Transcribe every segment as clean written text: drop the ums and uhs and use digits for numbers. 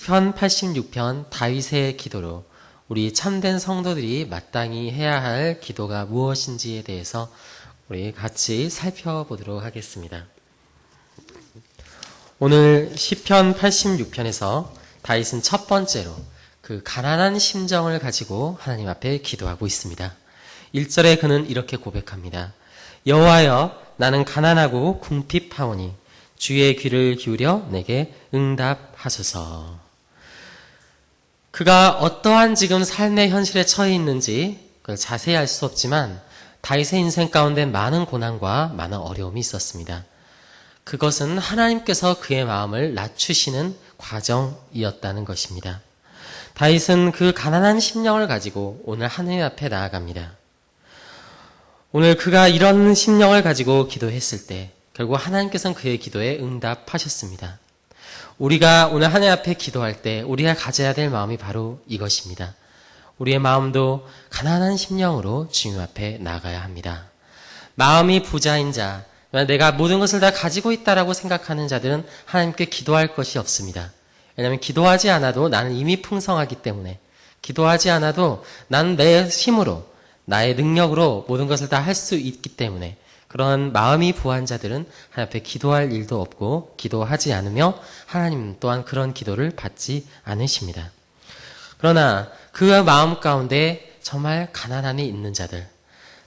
시편 86편 다윗의 기도로 우리 참된 성도들이 마땅히 해야 할 기도가 무엇인지에 대해서 우리 같이 살펴보도록 하겠습니다. 오늘 시편 86편에서 다윗은 첫 번째로 그 가난한 심정을 가지고 하나님 앞에 기도하고 있습니다. 1절에 그는 이렇게 고백합니다. 여호와여, 나는 가난하고 궁핍하오니 주의 귀를 기울여 내게 응답하소서. 그가 어떠한 지금 삶의 현실에 처해 있는지 그걸 자세히 알 수 없지만 다윗의 인생 가운데 많은 고난과 많은 어려움이 있었습니다. 그것은 하나님께서 그의 마음을 낮추시는 과정이었다는 것입니다. 다윗은 그 가난한 심령을 가지고 오늘 하나님 앞에 나아갑니다. 오늘 그가 이런 심령을 가지고 기도했을 때 결국 하나님께서는 그의 기도에 응답하셨습니다. 우리가 오늘 하나님 앞에 기도할 때 우리가 가져야 될 마음이 바로 이것입니다. 우리의 마음도 가난한 심령으로 주님 앞에 나가야 합니다. 마음이 부자인 자, 내가 모든 것을 다 가지고 있다라고 생각하는 자들은 하나님께 기도할 것이 없습니다. 왜냐하면 기도하지 않아도 나는 이미 풍성하기 때문에, 기도하지 않아도 나는 내 힘으로, 나의 능력으로 모든 것을 다 할 수 있기 때문에 그런 마음이 부한 자들은 하나님 앞에 기도할 일도 없고 기도하지 않으며 하나님 또한 그런 기도를 받지 않으십니다. 그러나 그 마음 가운데 정말 가난함이 있는 자들,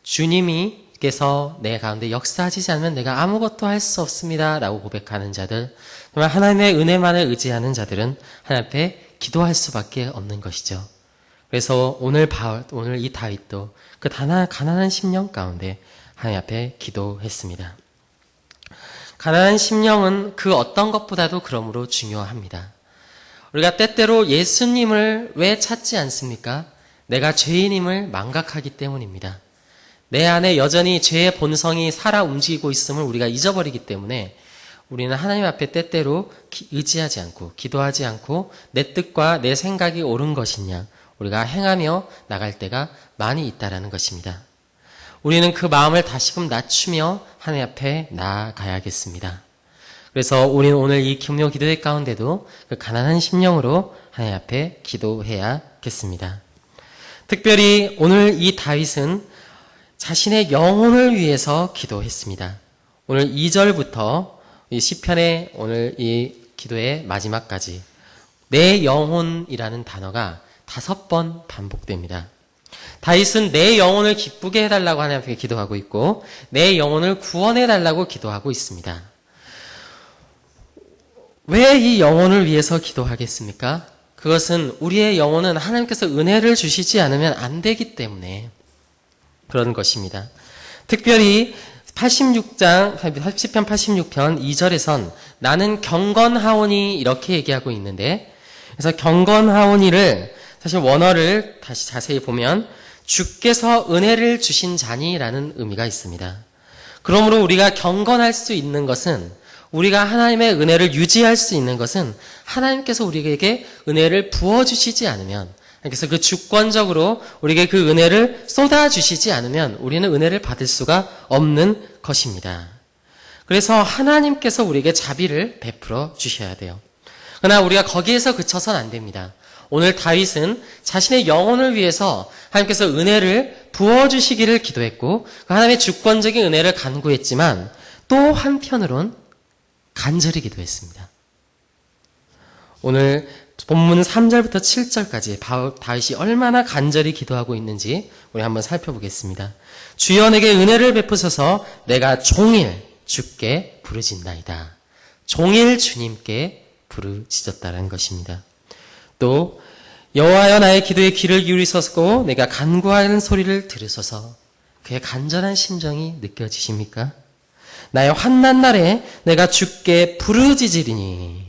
주님께서 내 가운데 역사하시지 않으면 내가 아무것도 할 수 없습니다 라고 고백하는 자들, 정말 하나님의 은혜만을 의지하는 자들은 하나님 앞에 기도할 수밖에 없는 것이죠. 그래서 오늘 이 다윗도 그 가난한 심령 가운데 하나님 앞에 기도했습니다. 가난한 심령은 그 어떤 것보다도 그러므로 중요합니다. 우리가 때때로 예수님을 왜 찾지 않습니까? 내가 죄인임을 망각하기 때문입니다. 내 안에 여전히 죄의 본성이 살아 움직이고 있음을 우리가 잊어버리기 때문에 우리는 하나님 앞에 때때로 의지하지 않고 기도하지 않고 내 뜻과 내 생각이 옳은 것이냐 우리가 행하며 나갈 때가 많이 있다라는 것입니다. 우리는 그 마음을 다시금 낮추며 하나님 앞에 나아가야겠습니다. 그래서 우리는 오늘 이 금요 기도회 가운데도 그 가난한 심령으로 하나님 앞에 기도해야겠습니다. 특별히 오늘 이 다윗은 자신의 영혼을 위해서 기도했습니다. 오늘 2절부터 이 시편의 오늘 이 기도의 마지막까지 내 영혼이라는 단어가 5번 반복됩니다. 다윗은 내 영혼을 기쁘게 해달라고 하나님 앞에 기도하고 있고 내 영혼을 구원해달라고 기도하고 있습니다. 왜 이 영혼을 위해서 기도하겠습니까? 그것은 우리의 영혼은 하나님께서 은혜를 주시지 않으면 안 되기 때문에 그런 것입니다. 특별히 86장, 시편 86편 2절에선 나는 경건하오니 이렇게 얘기하고 있는데, 그래서 경건하오니를 사실 원어를 다시 자세히 보면 주께서 은혜를 주신 자니라는 의미가 있습니다. 그러므로 우리가 경건할 수 있는 것은, 우리가 하나님의 은혜를 유지할 수 있는 것은 하나님께서 우리에게 은혜를 부어주시지 않으면, 그래서 그 주권적으로 우리에게 그 은혜를 쏟아주시지 않으면 우리는 은혜를 받을 수가 없는 것입니다. 그래서 하나님께서 우리에게 자비를 베풀어 주셔야 돼요. 그러나 우리가 거기에서 그쳐선 안 됩니다. 오늘 다윗은 자신의 영혼을 위해서 하나님께서 은혜를 부어주시기를 기도했고 그 하나님의 주권적인 은혜를 간구했지만 또 한편으론 간절히 기도했습니다. 오늘 본문 3절부터 7절까지 다윗이 얼마나 간절히 기도하고 있는지 우리 한번 살펴보겠습니다. 주여 내게 은혜를 베푸소서 내가 종일 주께 부르짖나이다. 종일 주님께 부르짖었다는 것입니다. 또 여호와여 나의 기도에 귀를 기울이소서 내가 간구하는 소리를 들으소서. 그의 간절한 심정이 느껴지십니까? 나의 환난 날에 내가 주께 부르짖으리니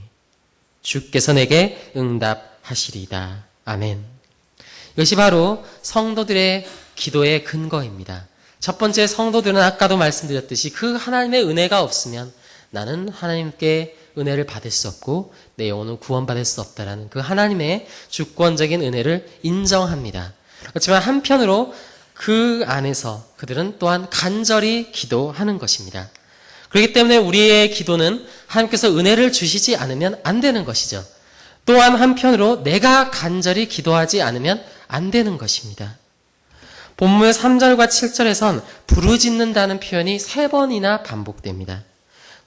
주께서 내게 응답하시리이다. 아멘. 이것이 바로 성도들의 기도의 근거입니다. 첫 번째, 성도들은 아까도 말씀드렸듯이 그 하나님의 은혜가 없으면 나는 하나님께 은혜를 받을 수 없고 내 영혼은 구원받을 수 없다라는 그 하나님의 주권적인 은혜를 인정합니다. 그렇지만 한편으로 그 안에서 그들은 또한 간절히 기도하는 것입니다. 그렇기 때문에 우리의 기도는 하나님께서 은혜를 주시지 않으면 안 되는 것이죠. 또한 한편으로 내가 간절히 기도하지 않으면 안 되는 것입니다. 본문 3절과 7절에선 부르짖는다는 표현이 3번이나 반복됩니다.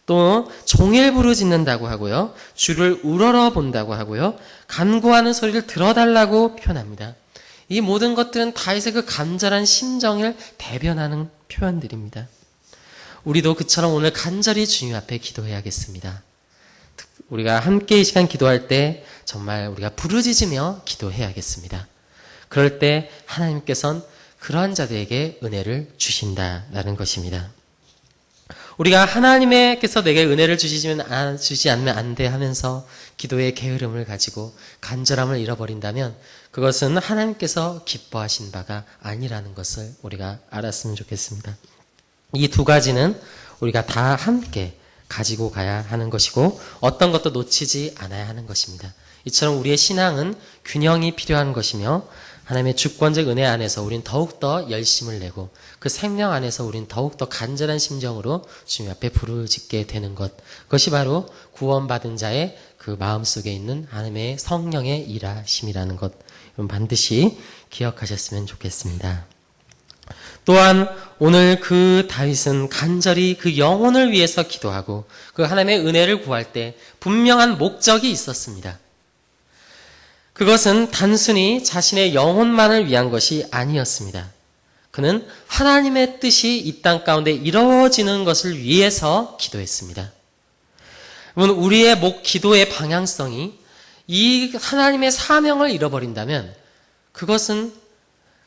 또 종일 부르짖는다고 하고요. 주를 우러러 본다고 하고요. 간구하는 소리를 들어달라고 표현합니다. 이 모든 것들은 다윗의 그 간절한 심정을 대변하는 표현들입니다. 우리도 그처럼 오늘 간절히 주님 앞에 기도해야겠습니다. 우리가 함께 이 시간 기도할 때 정말 우리가 부르짖으며 기도해야겠습니다. 그럴 때 하나님께서는 그러한 자들에게 은혜를 주신다라는 것입니다. 우리가 하나님께서 내게 은혜를 주시지 않으면 안 돼 하면서 기도의 게으름을 가지고 간절함을 잃어버린다면 그것은 하나님께서 기뻐하신 바가 아니라는 것을 우리가 알았으면 좋겠습니다. 이 두 가지는 우리가 다 함께 가지고 가야 하는 것이고 어떤 것도 놓치지 않아야 하는 것입니다. 이처럼 우리의 신앙은 균형이 필요한 것이며 하나님의 주권적 은혜 안에서 우린 더욱더 열심을 내고 그 생명 안에서 우린 더욱더 간절한 심정으로 주님 앞에 부르짖게 되는 것. 그것이 바로 구원받은 자의 그 마음속에 있는 하나님의 성령의 일하심이라는 것. 여러분 반드시 기억하셨으면 좋겠습니다. 또한 오늘 그 다윗은 간절히 그 영혼을 위해서 기도하고 그 하나님의 은혜를 구할 때 분명한 목적이 있었습니다. 그것은 단순히 자신의 영혼만을 위한 것이 아니었습니다. 그는 하나님의 뜻이 이 땅 가운데 이루어지는 것을 위해서 기도했습니다. 여러분, 우리의 기도의 방향성이 이 하나님의 사명을 잃어버린다면 그것은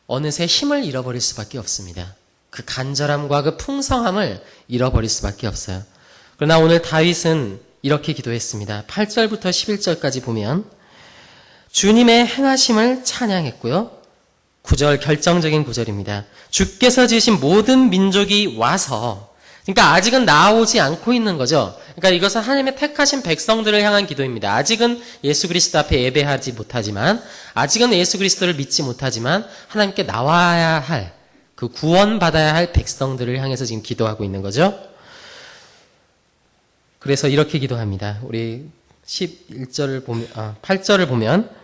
어느새 힘을 잃어버릴 수밖에 없습니다. 그 간절함과 그 풍성함을 잃어버릴 수밖에 없어요. 그러나 오늘 다윗은 이렇게 기도했습니다. 8절부터 11절까지 보면 주님의 행하심을 찬양했고요. 9절 결정적인 구절입니다. 주께서 지으신 모든 민족이 와서, 그러니까 아직은 나오지 않고 있는 거죠. 그러니까 이것은 하나님의 택하신 백성들을 향한 기도입니다. 아직은 예수 그리스도 앞에 예배하지 못하지만, 아직은 예수 그리스도를 믿지 못하지만 하나님께 나와야 할, 그 구원받아야 할 백성들을 향해서 지금 기도하고 있는 거죠. 그래서 이렇게 기도합니다. 우리 11절을 보면, 8절을 보면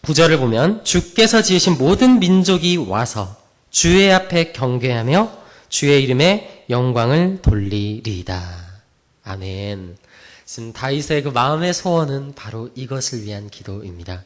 9절을 보면 주께서 지으신 모든 민족이 와서 주의 앞에 경배하며 주의 이름에 영광을 돌리리이다. 아멘. 지금 다윗의 그 마음의 소원은 바로 이것을 위한 기도입니다.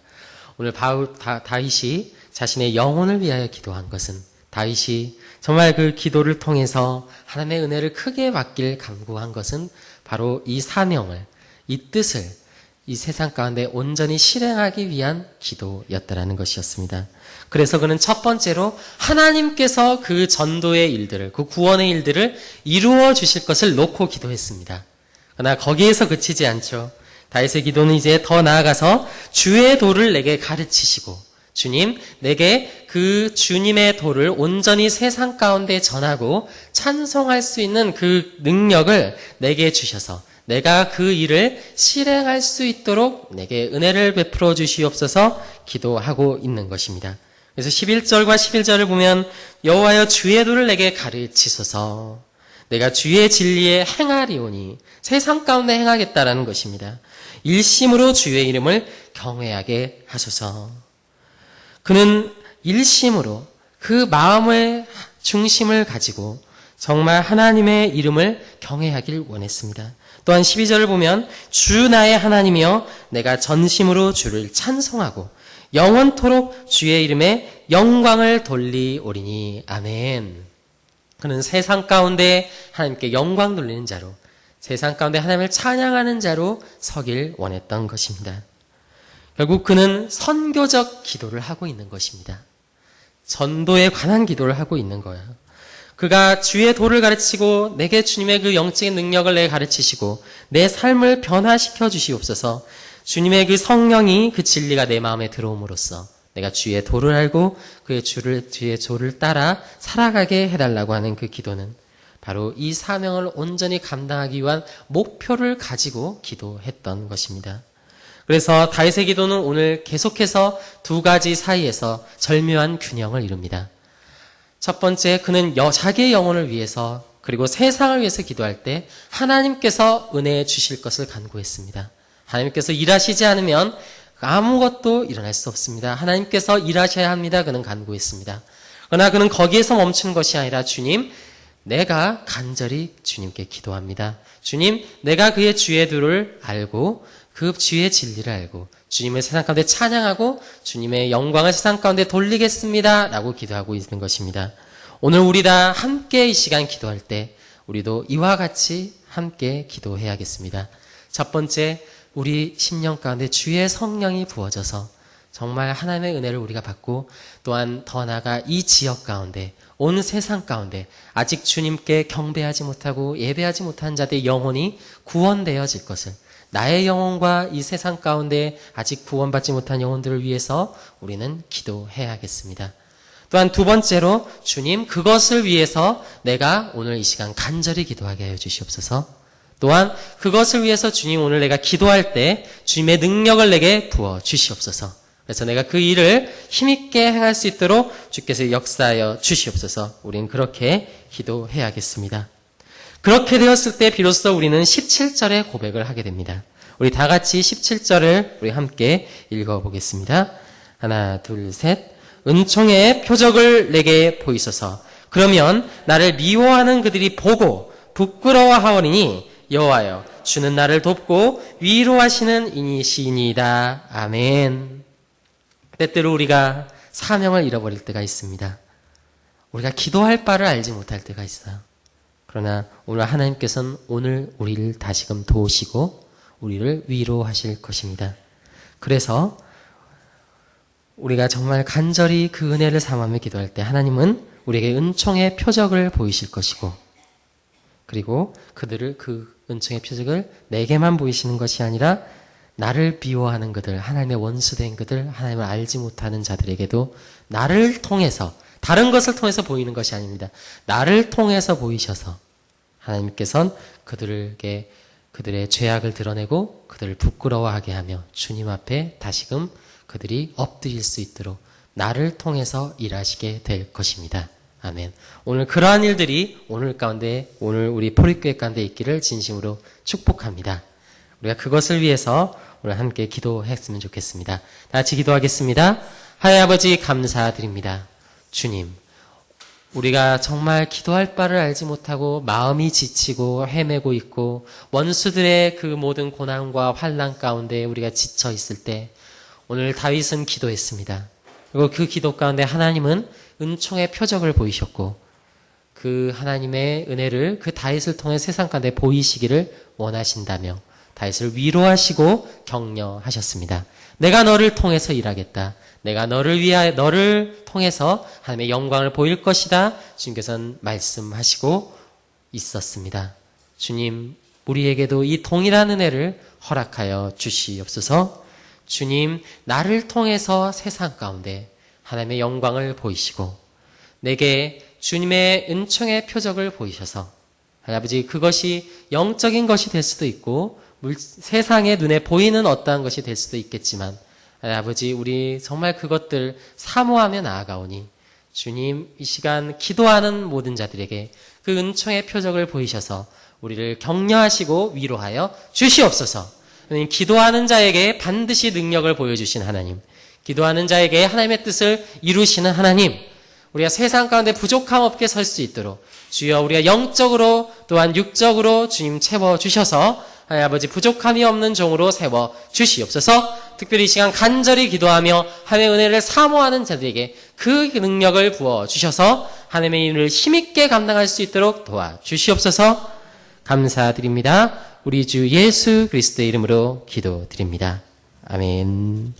오늘 다윗이 자신의 영혼을 위하여 기도한 것은 다윗이 정말 그 기도를 통해서 하나님의 은혜를 크게 받길 간구한 것은 바로 이 사명을, 이 뜻을 이 세상 가운데 온전히 실행하기 위한 기도였다라는 것이었습니다. 그래서 그는 첫 번째로 하나님께서 그 전도의 일들을, 그 구원의 일들을 이루어 주실 것을 놓고 기도했습니다. 그러나 거기에서 그치지 않죠. 다윗의 기도는 이제 더 나아가서 주의 도를 내게 가르치시고, 주님, 내게 그 주님의 도를 온전히 세상 가운데 전하고 찬송할 수 있는 그 능력을 내게 주셔서 내가 그 일을 실행할 수 있도록 내게 은혜를 베풀어 주시옵소서 기도하고 있는 것입니다. 그래서 11절과 11절을 보면 여호와여 주의 도를 내게 가르치소서, 내가 주의 진리에 행하리오니, 세상 가운데 행하겠다라는 것입니다. 일심으로 주의 이름을 경외하게 하소서. 그는 일심으로 그 마음의 중심을 가지고 정말 하나님의 이름을 경외하길 원했습니다. 또한 12절을 보면 주 나의 하나님이여 내가 전심으로 주를 찬송하고 영원토록 주의 이름에 영광을 돌리오리니. 아멘. 그는 세상 가운데 하나님께 영광 돌리는 자로, 세상 가운데 하나님을 찬양하는 자로 서길 원했던 것입니다. 결국 그는 선교적 기도를 하고 있는 것입니다. 전도에 관한 기도를 하고 있는 거예요. 그가 주의 도를 가르치고 내게 주님의 그 영적인 능력을 내게 가르치시고 내 삶을 변화시켜 주시옵소서. 주님의 그 성령이, 그 진리가 내 마음에 들어옴으로써 내가 주의 도를 알고 그의 주의 조를 따라 살아가게 해달라고 하는 그 기도는 바로 이 사명을 온전히 감당하기 위한 목표를 가지고 기도했던 것입니다. 그래서 다윗의 기도는 오늘 계속해서 두 가지 사이에서 절묘한 균형을 이룹니다. 첫 번째, 그는 자기의 영혼을 위해서 그리고 세상을 위해서 기도할 때 하나님께서 은혜 주실 것을 간구했습니다. 하나님께서 일하시지 않으면 아무것도 일어날 수 없습니다. 하나님께서 일하셔야 합니다. 그는 간구했습니다. 그러나 그는 거기에서 멈추는 것이 아니라 주님, 내가 간절히 주님께 기도합니다. 주님, 내가 그의 주의도를 알고 그 주의 진리를 알고 주님을 세상 가운데 찬양하고 주님의 영광을 세상 가운데 돌리겠습니다. 라고 기도하고 있는 것입니다. 오늘 우리 다 함께 이 시간 기도할 때 우리도 이와 같이 함께 기도해야겠습니다. 첫 번째, 우리 심령 가운데 주의 성령이 부어져서 정말 하나님의 은혜를 우리가 받고 또한 더 나아가 이 지역 가운데 온 세상 가운데 아직 주님께 경배하지 못하고 예배하지 못한 자들의 영혼이 구원되어질 것을, 나의 영혼과 이 세상 가운데 아직 구원받지 못한 영혼들을 위해서 우리는 기도해야겠습니다. 또한 두 번째로, 주님, 그것을 위해서 내가 오늘 이 시간 간절히 기도하게 하여 주시옵소서. 또한 그것을 위해서 주님, 오늘 내가 기도할 때 주님의 능력을 내게 부어 주시옵소서. 그래서 내가 그 일을 힘있게 행할 수 있도록 주께서 역사하여 주시옵소서. 우린 그렇게 기도해야겠습니다. 그렇게 되었을 때 비로소 우리는 17절의 고백을 하게 됩니다. 우리 다 같이 17절을 우리 함께 읽어보겠습니다. 하나, 둘, 셋. 은총의 표적을 내게 보이소서. 그러면 나를 미워하는 그들이 보고 부끄러워하오리니 여호와여, 주는 나를 돕고 위로하시는 이니시니이다. 아멘. 때때로 우리가 사명을 잃어버릴 때가 있습니다. 우리가 기도할 바를 알지 못할 때가 있어요. 그러나 오늘 하나님께서는 오늘 우리를 다시금 도우시고 우리를 위로하실 것입니다. 그래서 우리가 정말 간절히 그 은혜를 삼으며 기도할 때 하나님은 우리에게 은총의 표적을 보이실 것이고, 그리고 그들을 그 은총의 표적을 내게만 보이시는 것이 아니라 나를 비워하는 그들, 하나님의 원수된 그들, 하나님을 알지 못하는 자들에게도 나를 통해서, 다른 것을 통해서 보이는 것이 아닙니다. 나를 통해서 보이셔서 하나님께서는 그들에게 그들의 죄악을 드러내고 그들을 부끄러워하게 하며 주님 앞에 다시금 그들이 엎드릴 수 있도록 나를 통해서 일하시게 될 것입니다. 아멘. 오늘 그러한 일들이 오늘 가운데, 오늘 우리 포리교회 가운데 있기를 진심으로 축복합니다. 우리가 그것을 위해서 오늘 함께 기도했으면 좋겠습니다. 다 같이 기도하겠습니다. 하나님 아버지, 감사드립니다. 주님, 우리가 정말 기도할 바를 알지 못하고 마음이 지치고 헤매고 있고 원수들의 그 모든 고난과 환난 가운데 우리가 지쳐 있을 때 오늘 다윗은 기도했습니다. 그리고 그 기도 가운데 하나님은 은총의 표적을 보이셨고 그 하나님의 은혜를 그 다윗을 통해 세상 가운데 보이시기를 원하신다며 다윗을 위로하시고 격려하셨습니다. 내가 너를 통해서 일하겠다. 내가 너를 통해서 하나님의 영광을 보일 것이다. 주님께서는 말씀하시고 있었습니다. 주님, 우리에게도 이 동일한 은혜를 허락하여 주시옵소서. 주님, 나를 통해서 세상 가운데 하나님의 영광을 보이시고 내게 주님의 은총의 표적을 보이셔서 아버지, 그것이 영적인 것이 될 수도 있고 세상의 눈에 보이는 어떠한 것이 될 수도 있겠지만 아버지, 우리 정말 그것들 사모하며 나아가오니 주님, 이 시간 기도하는 모든 자들에게 그 은총의 표적을 보이셔서 우리를 격려하시고 위로하여 주시옵소서. 하나님, 기도하는 자에게 반드시 능력을 보여주신 하나님, 기도하는 자에게 하나님의 뜻을 이루시는 하나님, 우리가 세상 가운데 부족함 없게 설 수 있도록 주여 우리가 영적으로 또한 육적으로 주님 채워주셔서 하나님 아버지 부족함이 없는 종으로 세워주시옵소서. 특별히 이 시간 간절히 기도하며 하나님의 은혜를 사모하는 자들에게 그 능력을 부어주셔서 하나님의 일을 힘있게 감당할 수 있도록 도와주시옵소서. 감사드립니다. 우리 주 예수 그리스도의 이름으로 기도드립니다. 아멘.